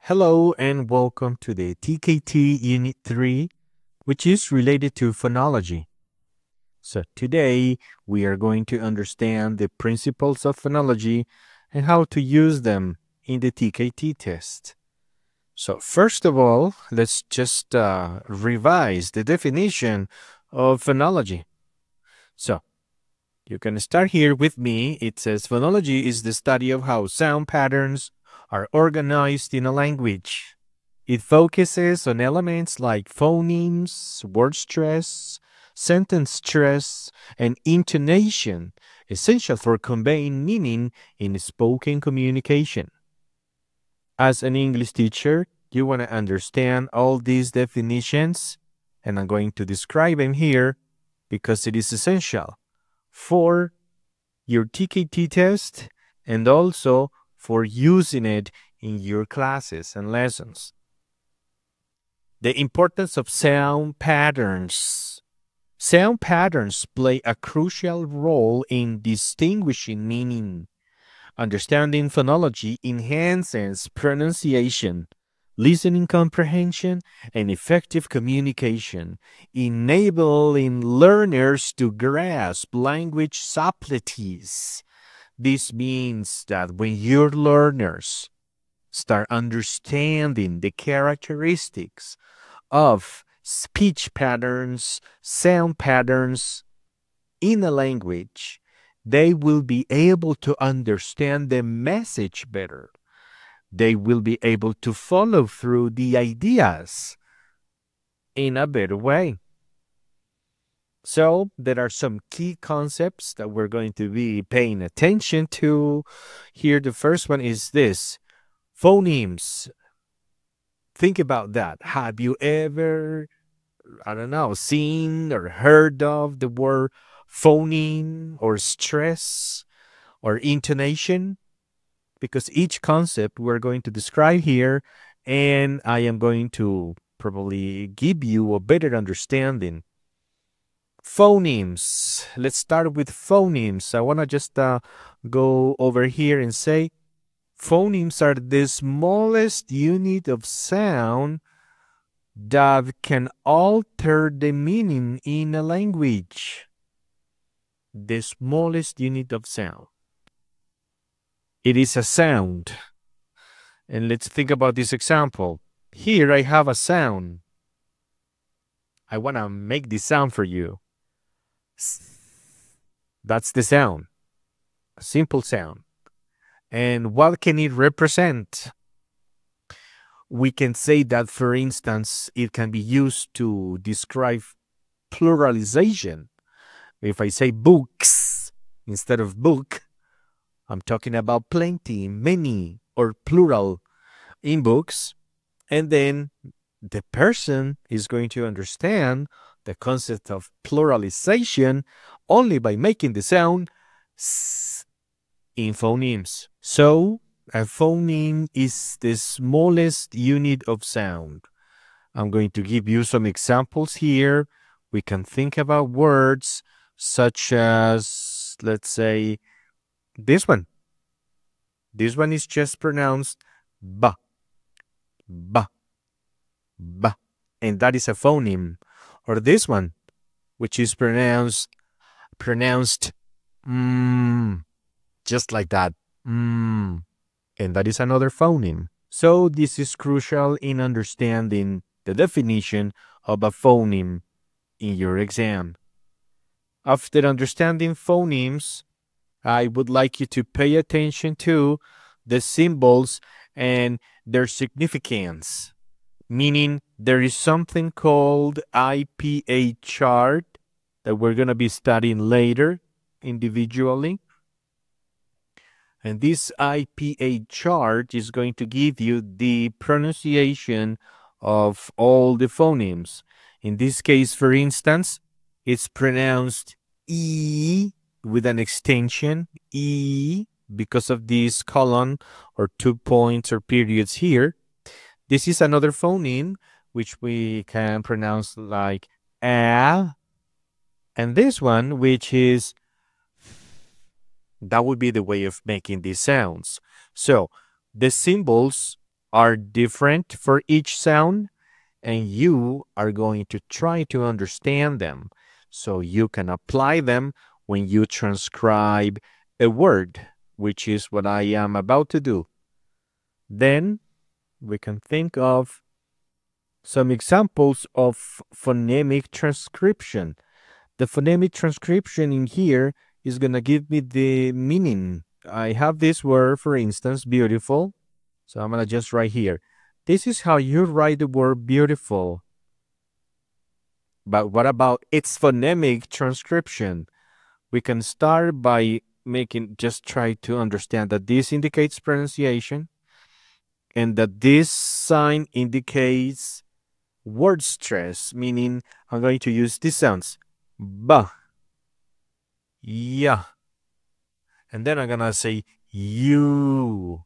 Hello and welcome to the TKT Unit 3, which is related to phonology. So today we are going to understand the principles of phonology and how to use them in the TKT test. So first of all, let's just revise the definition of phonology. So you can start here with me. It says phonology is the study of how sound patterns are organized in a language. It focuses on elements like phonemes, word stress, sentence stress, and intonation, essential for conveying meaning in spoken communication. As an English teacher, you want to understand all these definitions, and I'm going to describe them here because it is essential for your TKT test and also for using it in your classes and lessons. The importance of sound patterns. Sound patterns play a crucial role in distinguishing meaning. Understanding phonology enhances pronunciation, listening comprehension, and effective communication, enabling learners to grasp language subtleties. This means that when your learners start understanding the characteristics of speech patterns, sound patterns in a language, they will be able to understand the message better. They will be able to follow through the ideas in a better way. So there are some key concepts that we're going to be paying attention to. Here, the first one is this: phonemes. Think about that. Have you ever, seen or heard of the word phoneme or stress or intonation? Because each concept we're going to describe here, and I am going to probably give you a better understanding. Phonemes. Let's start with phonemes. I want to just go over here and say phonemes are the smallest unit of sound that can alter the meaning in a language. The smallest unit of sound. It is a sound. And let's think about this example. Here I have a sound. I want to make this sound for you. That's the sound. A simple sound. And what can it represent? We can say that, for instance, it can be used to describe pluralization. If I say books instead of book, I'm talking about plenty, many, or plural in books. And then the person is going to understand the concept of pluralization only by making the sound s in phonemes. So a phoneme is the smallest unit of sound. I'm going to give you some examples here. We can think about words such as, let's say, this one. This one is just pronounced ba, ba, ba, and that is a phoneme. Or this one, which is pronounced just like that, and that is another phoneme. So this is crucial in understanding the definition of a phoneme in your exam. After understanding phonemes, I would like you to pay attention to the symbols and their significance. Meaning there is something called IPA chart that we're going to be studying later individually. And this IPA chart is going to give you the pronunciation of all the phonemes. In this case, for instance, it's pronounced E with an extension, E, because of this colon or 2 points or periods here. This is another phoneme, which we can pronounce like A. And this one, which is, that would be the way of making these sounds. So the symbols are different for each sound, and you are going to try to understand them so you can apply them when you transcribe a word, which is what I am about to do. Then we can think of some examples of phonemic transcription. The phonemic transcription in here is going to give me the meaning. I have this word, for instance, beautiful. So I'm going to just write here. This is how you write the word beautiful. But what about its phonemic transcription? We can start by just try to understand that this indicates pronunciation and that this sign indicates word stress, meaning I'm going to use these sounds. Ba, ya. And then I'm going to say you.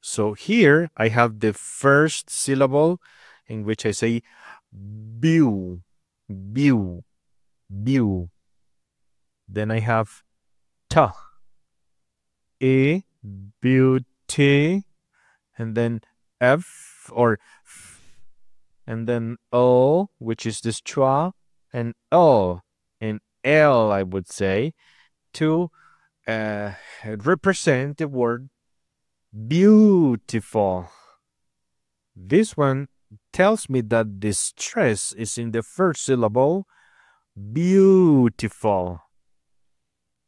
So here I have the first syllable in which I say view, view, view. Then I have ta, e, beauty, and then f or f, and then o, which is this schwa, and o, and l, I would say, to represent the word beautiful. This one tells me that the stress is in the first syllable, beautiful.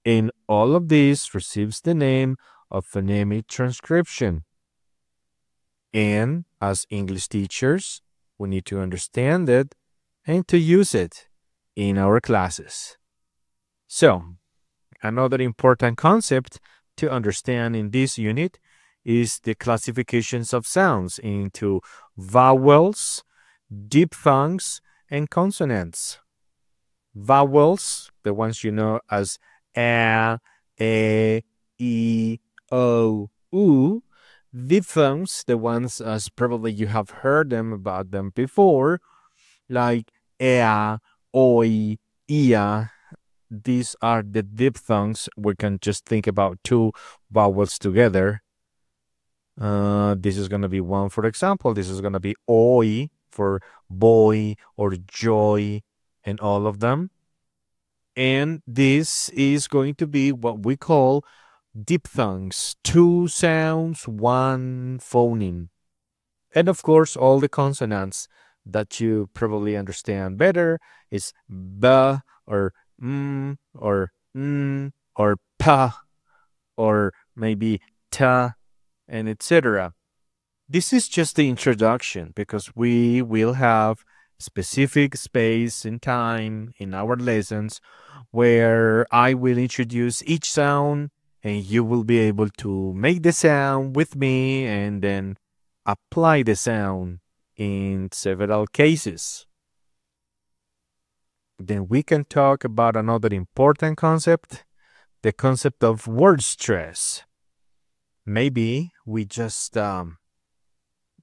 And all of this receives the name of phonemic transcription. And as English teachers, we need to understand it and to use it in our classes. So, another important concept to understand in this unit is the classifications of sounds into vowels, diphthongs, and consonants. Vowels, the ones you know as a, e, o, u. Diphthongs, the ones as probably you have heard about them before, like ea, oi, ia. These are the diphthongs. We can just think about two vowels together. This is going to be one, for example. This is going to be oi for boy or joy and all of them. And this is going to be what we call diphthongs, two sounds, one phoneme. And of course, all the consonants that you probably understand better is b or or or pa or maybe ta and etc. This is just the introduction because we will have specific space and time in our lessons where I will introduce each sound and you will be able to make the sound with me and then apply the sound in several cases. Then we can talk about another important concept, the concept of word stress. Maybe we just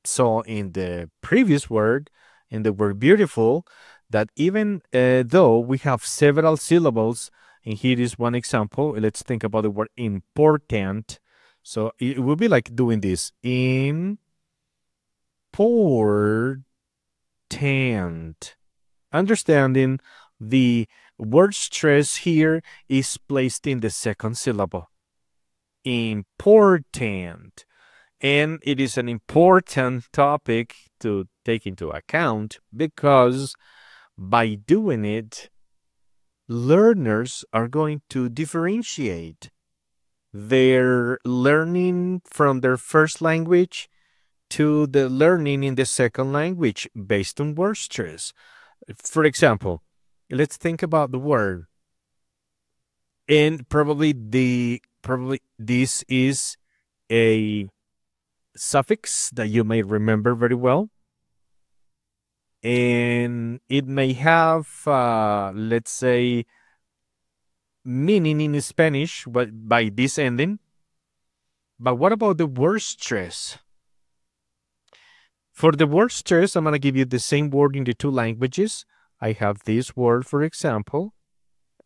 saw in the previous word, in the word beautiful, that even though we have several syllables, and here is one example, let's think about the word important. So it will be like doing this, important. Understanding the word stress here is placed in the second syllable. Important. And it is an important topic to take into account because by doing it, learners are going to differentiate their learning from their first language to the learning in the second language based on word stress. For example, let's think about the word. And probably this is a suffix that you may remember very well. And it may have, let's say, meaning in Spanish but by this ending. But what about the word stress? For the word stress, I'm going to give you the same word in the two languages. I have this word, for example,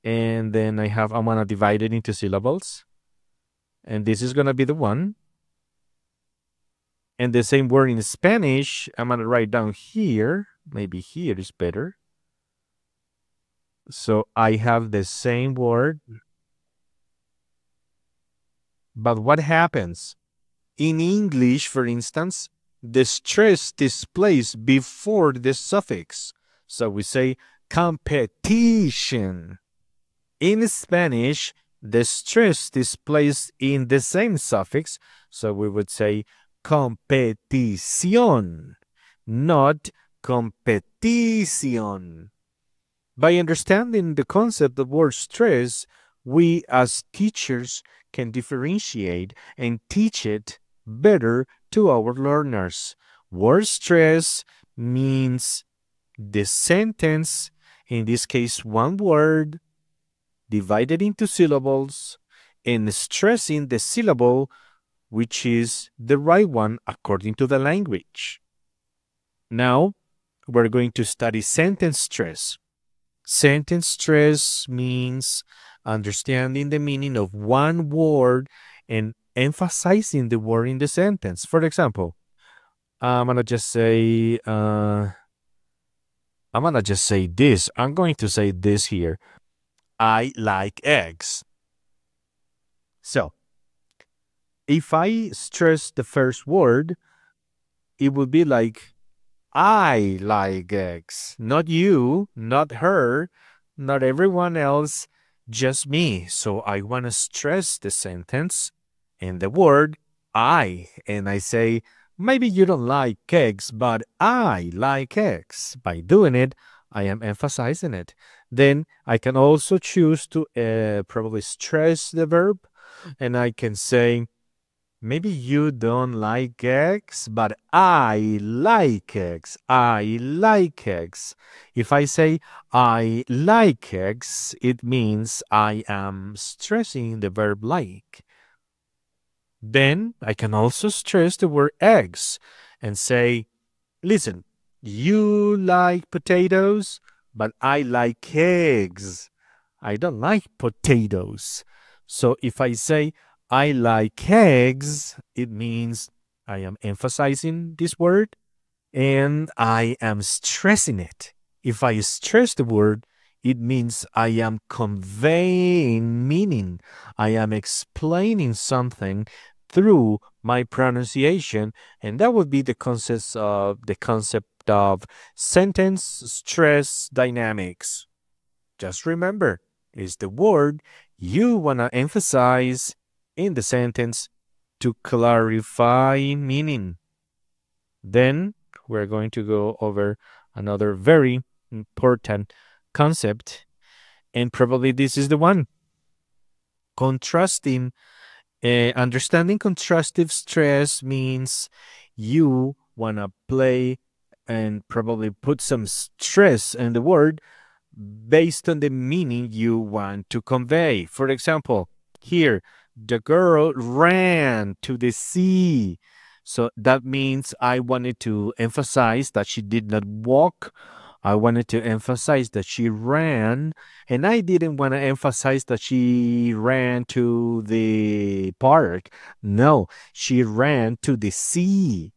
and then I'm going to divide it into syllables. And this is going to be the one. And the same word in Spanish, I'm going to write down here. Maybe here is better. So I have the same word. But what happens? In English, for instance, the stress is placed before the suffix. So we say competition. In Spanish, the stress is placed in the same suffix. So we would say competición, not competición. By understanding the concept of word stress, we as teachers can differentiate and teach it better to our learners. Word stress means the sentence, in this case one word, divided into syllables, and stressing the syllable which is the right one according to the language. Now, we're going to study sentence stress. Sentence stress means understanding the meaning of one word and emphasizing the word in the sentence. For example, I'm going to just say this. I'm going to say this here. I like eggs. So, if I stress the first word, it would be like, I like eggs. Not you, not her, not everyone else, just me. So I want to stress the sentence and the word I. And I say, maybe you don't like eggs, but I like eggs. By doing it, I am emphasizing it. Then I can also choose to probably stress the verb. And I can say, maybe you don't like eggs, but I like eggs. I like eggs. If I say I like eggs, it means I am stressing the verb like. Then I can also stress the word eggs and say, listen, you like potatoes, but I like eggs. I don't like potatoes. So if I say I like eggs, it means I am emphasizing this word and I am stressing it. If I stress the word, it means I am conveying meaning. I am explaining something through my pronunciation, and that would be the concept of sentence stress dynamics. Just remember, it's the word you want to emphasize in the sentence to clarify meaning. Then we're going to go over another very important concept, and probably this is the one. Contrasting. Understanding contrastive stress means you want to play and probably put some stress in the word based on the meaning you want to convey. For example, here, the girl ran to the sea. So that means I wanted to emphasize that she did not walk. I wanted to emphasize that she ran, and I didn't want to emphasize that she ran to the park. No, she ran to the sea.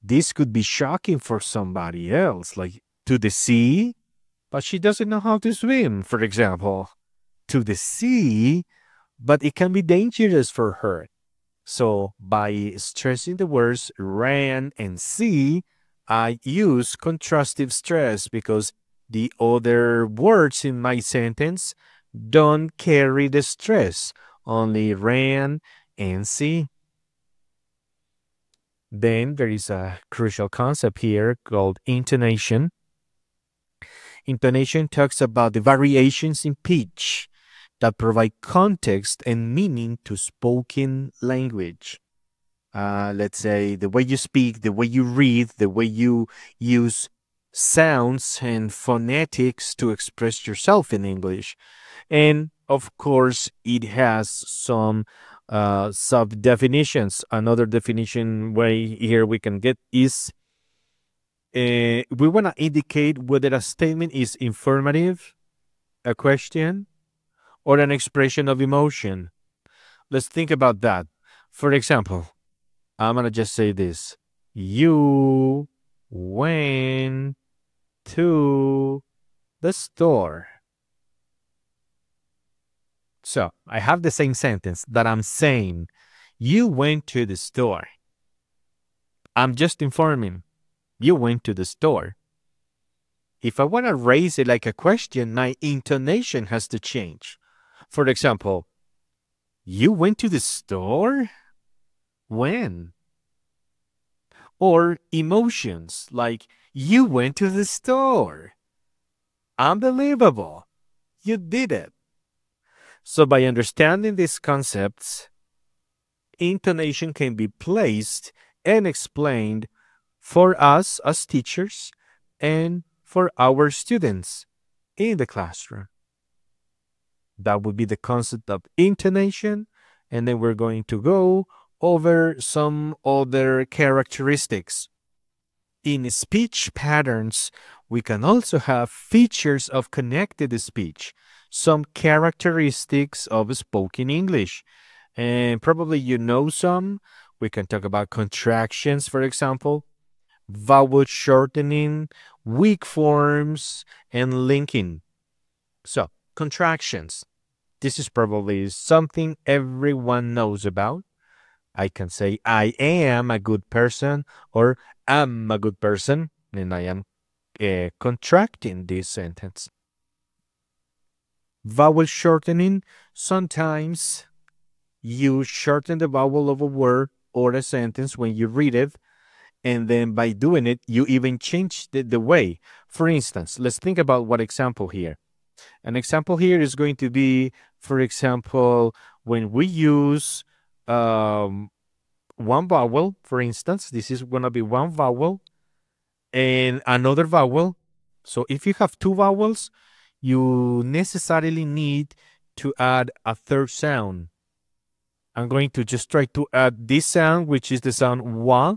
This could be shocking for somebody else, like to the sea, but she doesn't know how to swim, for example. To the sea, but it can be dangerous for her. So by stressing the words ran and sea, I use contrastive stress because the other words in my sentence don't carry the stress, only ran and see. Then there is a crucial concept here called intonation. Intonation talks about the variations in pitch that provide context and meaning to spoken language. Let's say the way you speak, the way you read, the way you use sounds and phonetics to express yourself in English. And of course, it has some sub-definitions. Another definition way here we can get is we want to indicate whether a statement is informative, a question, or an expression of emotion. Let's think about that. For example, I'm going to just say this. You went to the store. So I have the same sentence that I'm saying. You went to the store. I'm just informing. You went to the store. If I want to raise it like a question, my intonation has to change. For example, you went to the store? When? Or emotions like, you went to the store. Unbelievable. You did it. So by understanding these concepts, intonation can be placed and explained for us as teachers and for our students in the classroom. That would be the concept of intonation, and then we're going to go over some other characteristics. In speech patterns, we can also have features of connected speech, some characteristics of spoken English. And probably you know some. We can talk about contractions, for example, vowel shortening, weak forms, and linking. So, contractions. This is probably something everyone knows about. I can say, I am a good person, or I'm a good person, and I am contracting this sentence. Vowel shortening. Sometimes you shorten the vowel of a word or a sentence when you read it, and then by doing it, you even change the way. For instance, let's think about what example here. An example here is going to be, for example, when we use one vowel, for instance, this is going to be one vowel and another vowel. So if you have two vowels, you necessarily need to add a third sound. I'm going to just try to add this sound, which is the sound wa,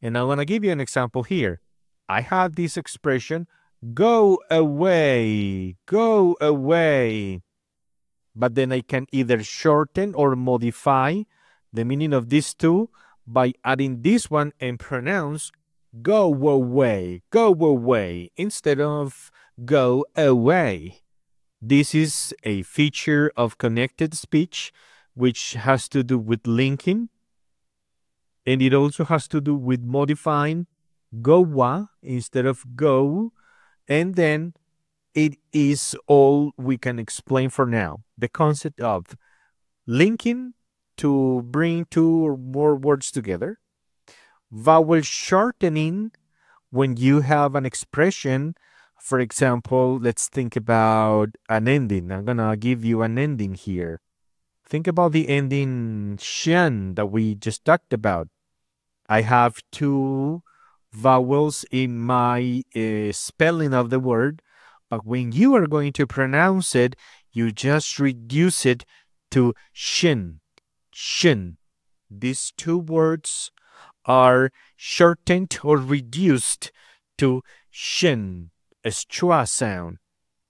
and I'm going to give you an example here. I have this expression, go away, go away. But then I can either shorten or modify the meaning of these two by adding this one and pronounce go away, instead of go away. This is a feature of connected speech, which has to do with linking, and it also has to do with modifying go wa instead of go, and then it is all we can explain for now. The concept of linking to bring two or more words together. Vowel shortening when you have an expression. For example, let's think about an ending. I'm going to give you an ending here. Think about the ending shen that we just talked about. I have two vowels in my spelling of the word, but when you are going to pronounce it, you just reduce it to shin, shin. These two words are shortened or reduced to shin, a schwa sound.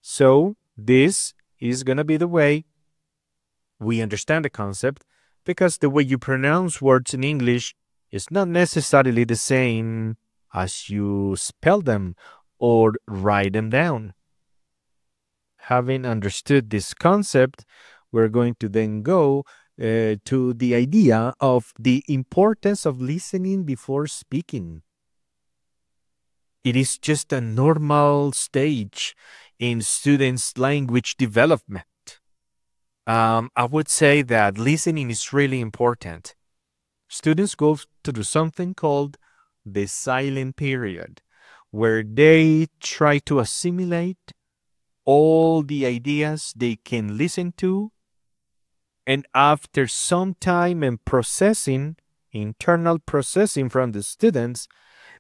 So this is going to be the way we understand the concept, because the way you pronounce words in English is not necessarily the same as you spell them or write them down. Having understood this concept, we're going to then go to the idea of the importance of listening before speaking. It is just a normal stage in students' language development. I would say that listening is really important. Students go through something called the silent period, where they try to assimilate all the ideas they can listen to, and after some time and processing, internal processing from the students,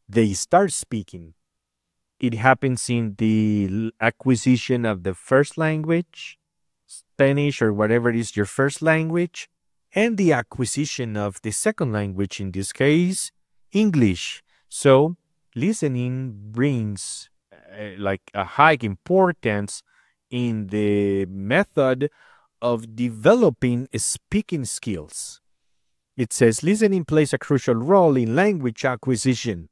they start speaking. It happens in the acquisition of the first language, Spanish or whatever is your first language, and the acquisition of the second language, in this case, English. So listening brings like a high importance in the method of developing speaking skills. It says listening plays a crucial role in language acquisition,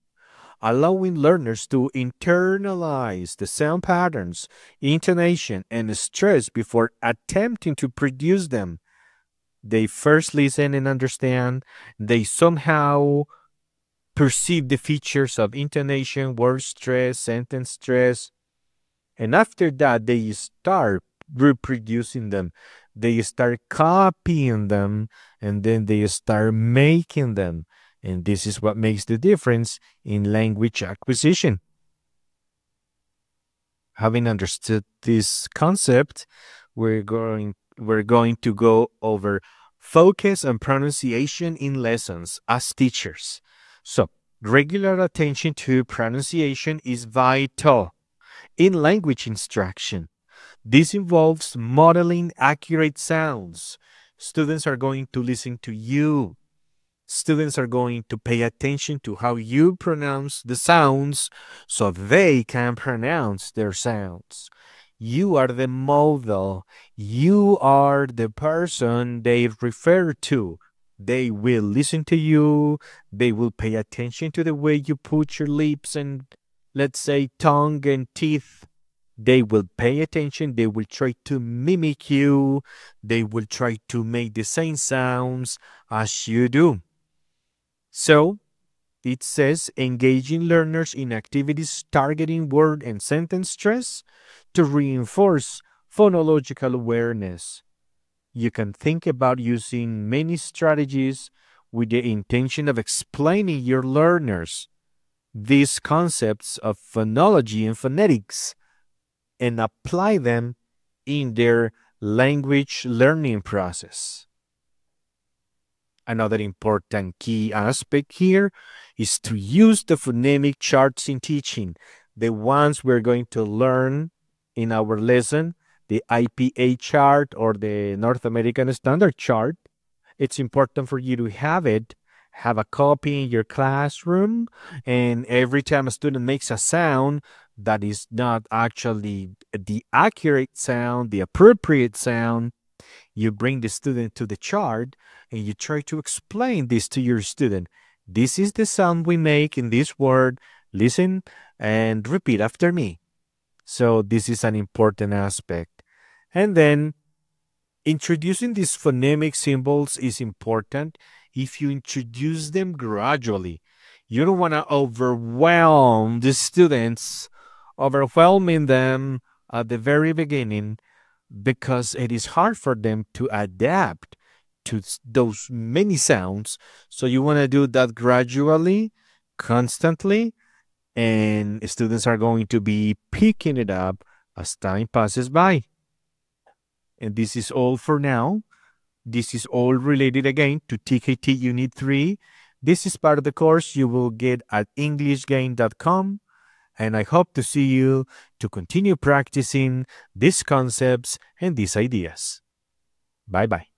allowing learners to internalize the sound patterns, intonation, and stress before attempting to produce them. They first listen and understand. They somehow perceive the features of intonation, word stress, sentence stress, and after that, they start reproducing them. They start copying them, and then they start making them. And this is what makes the difference in language acquisition. Having understood this concept, we're going to go over focus on pronunciation in lessons as teachers. So, regular attention to pronunciation is vital in language instruction. This involves modeling accurate sounds. Students are going to listen to you. Students are going to pay attention to how you pronounce the sounds so they can pronounce their sounds. You are the model. You are the person they refer to. They will listen to you. They will pay attention to the way you put your lips and, let's say, tongue and teeth. They will pay attention. They will try to mimic you. They will try to make the same sounds as you do. So, it says engaging learners in activities targeting word and sentence stress to reinforce phonological awareness. You can think about using many strategies with the intention of explaining your learners these concepts of phonology and phonetics and apply them in their language learning process. Another important key aspect here is to use the phonemic charts in teaching, the ones we're going to learn in our lesson, the IPA chart or the North American Standard Chart. It's important for you to have it, have a copy in your classroom, and every time a student makes a sound that is not actually the accurate sound, the appropriate sound, you bring the student to the chart and you try to explain this to your student. This is the sound we make in this word. Listen and repeat after me. So this is an important aspect. And then introducing these phonemic symbols is important if you introduce them gradually. You don't want to overwhelm the students, overwhelming them at the very beginning, because it is hard for them to adapt to those many sounds. So you want to do that gradually, constantly, and students are going to be picking it up as time passes by. And this is all for now. This is all related again to TKT Unit 3. This is part of the course you will get at EnglishGain.com. And I hope to see you to continue practicing these concepts and these ideas. Bye-bye.